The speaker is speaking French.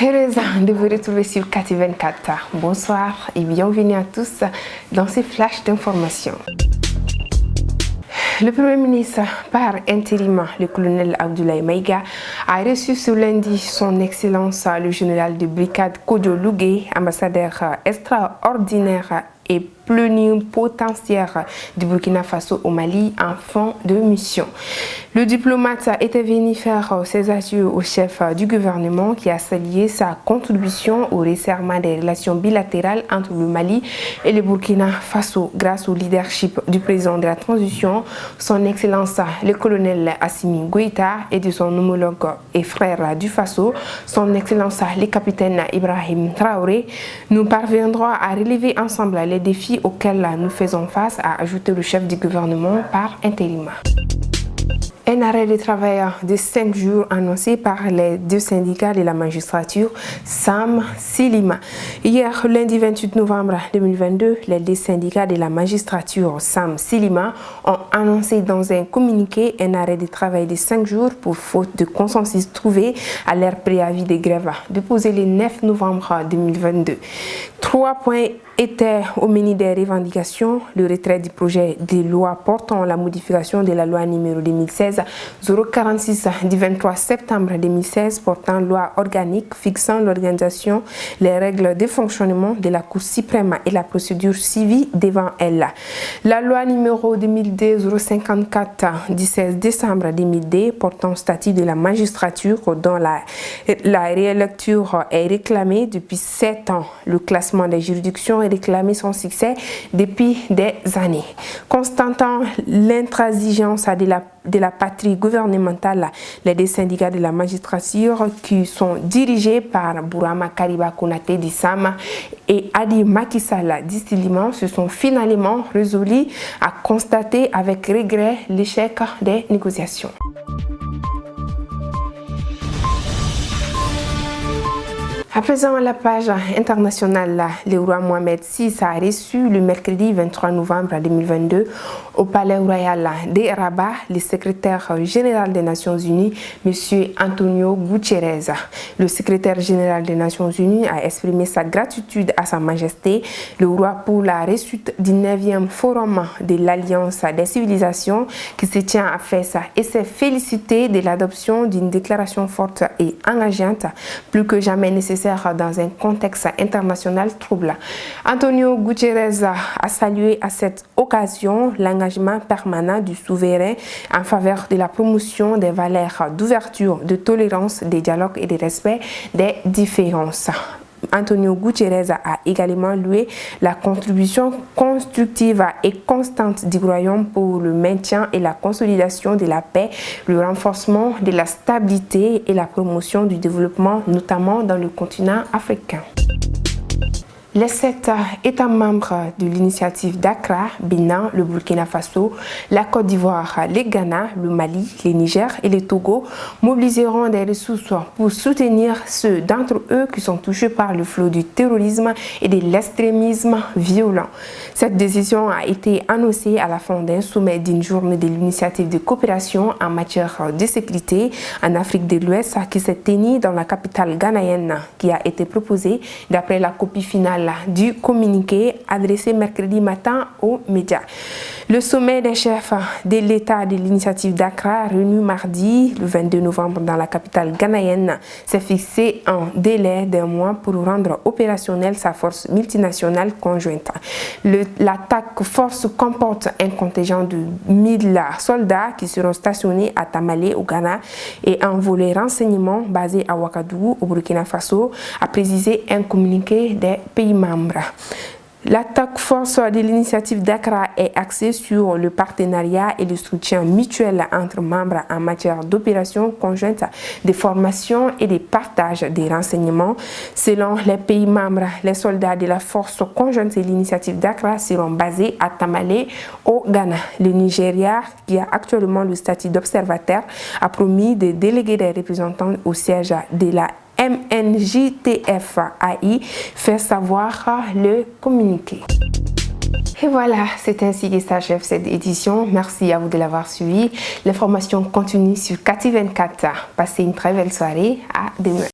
Heureuse de vous retrouver sur KT24. Bonsoir et bienvenue à tous dans ces flashs d'informations. Le Premier ministre par intérim, le colonel Abdoulaye Maïga, a reçu ce lundi son Excellence le général de brigade Kojo Lougué, ambassadeur extraordinaire et plénipotentiaire du Burkina Faso au Mali en fin de mission. Le diplomate était venu faire ses adieux au chef du gouvernement qui a salué sa contribution au resserrement des relations bilatérales entre le Mali et le Burkina Faso grâce au leadership du président de la transition, son Excellence le colonel Assimi Goïta, et de son homologue et frère du Faso, son Excellence le capitaine Ibrahim Traoré. Nous parviendrons à relever ensemble les défis auxquels nous faisons face, a ajouté le chef du gouvernement par intérim. Un arrêt de travail de 5 jours annoncé par les deux syndicats de la magistrature, SAM, Silima. Hier, lundi 28 novembre 2022, les deux syndicats de la magistrature, SAM, Silima, ont annoncé dans un communiqué un arrêt de travail de 5 jours pour faute de consensus trouvé à leur préavis de grève déposé le 9 novembre 2022. 3 points étaient au menu des revendications: le retrait du projet de loi portant la modification de la loi numéro 2016-046 du 23 septembre 2016 portant loi organique fixant l'organisation, les règles de fonctionnement de la Cour suprême et la procédure suivie devant elle. La loi numéro 2002-054 du 16 décembre 2002 portant statut de la magistrature dont la réélecture est réclamée depuis 7 ans. Le classement des juridictions réclamé son succès depuis des années. Constatant l'intransigeance de la patrie gouvernementale, les deux syndicats de la magistrature qui sont dirigés par Bourama Kariba Konaté d'Issama et Adi Macky Sall d'Istilima se sont finalement résolus à constater avec regret l'échec des négociations. À présent, la page internationale, le roi Mohamed VI a reçu le mercredi 23 novembre 2022 au Palais Royal de Rabat le secrétaire général des Nations Unies, M. Antonio Guterres. Le secrétaire général des Nations Unies a exprimé sa gratitude à Sa Majesté, le roi, pour la réussite du 9e forum de l'Alliance des civilisations qui se tient à Fès et s'est félicité de l'adoption d'une déclaration forte et engageante, plus que jamais nécessaire dans un contexte international troublant. Antonio Guterres a salué à cette occasion l'engagement permanent du souverain en faveur de la promotion des valeurs d'ouverture, de tolérance, de dialogue et de respect des différences. Antonio Guterres a également loué la contribution constructive et constante du royaume pour le maintien et la consolidation de la paix, le renforcement de la stabilité et la promotion du développement, notamment dans le continent africain. Les 7 États membres de l'initiative d'Accra, Bénin, le Burkina Faso, la Côte d'Ivoire, le Ghana, le Mali, le Niger et le Togo mobiliseront des ressources pour soutenir ceux d'entre eux qui sont touchés par le flot du terrorisme et de l'extrémisme violent. Cette décision a été annoncée à la fin d'un sommet d'une journée de l'initiative de coopération en matière de sécurité en Afrique de l'Ouest qui s'est tenue dans la capitale ghanéenne, qui a été proposée d'après la copie finale du communiqué adressé mercredi matin aux médias. Le sommet des chefs de l'État de l'initiative d'Accra, réuni mardi le 22 novembre dans la capitale ghanéenne, s'est fixé un délai d'un mois pour rendre opérationnelle sa force multinationale conjointe. L'attaque force comporte un contingent de 1000 soldats qui seront stationnés à Tamale au Ghana et un volet renseignement basé à Ouagadougou au Burkina Faso, a précisé un communiqué des pays membres. L'attaque force de l'initiative d'Accra est axée sur le partenariat et le soutien mutuel entre membres en matière d'opérations conjointes, de formation et de partage des renseignements. Selon les pays membres, les soldats de la force conjointe de l'initiative d'Accra seront basés à Tamale au Ghana. Le Nigeria, qui a actuellement le statut d'observateur, a promis de déléguer des représentants au siège de la MNJTF-AI, fait savoir le communiqué. Et voilà, c'est ainsi que s'achève cette édition. Merci à vous de l'avoir suivi. L'information continue sur KT24. Passez une très belle soirée. À demain.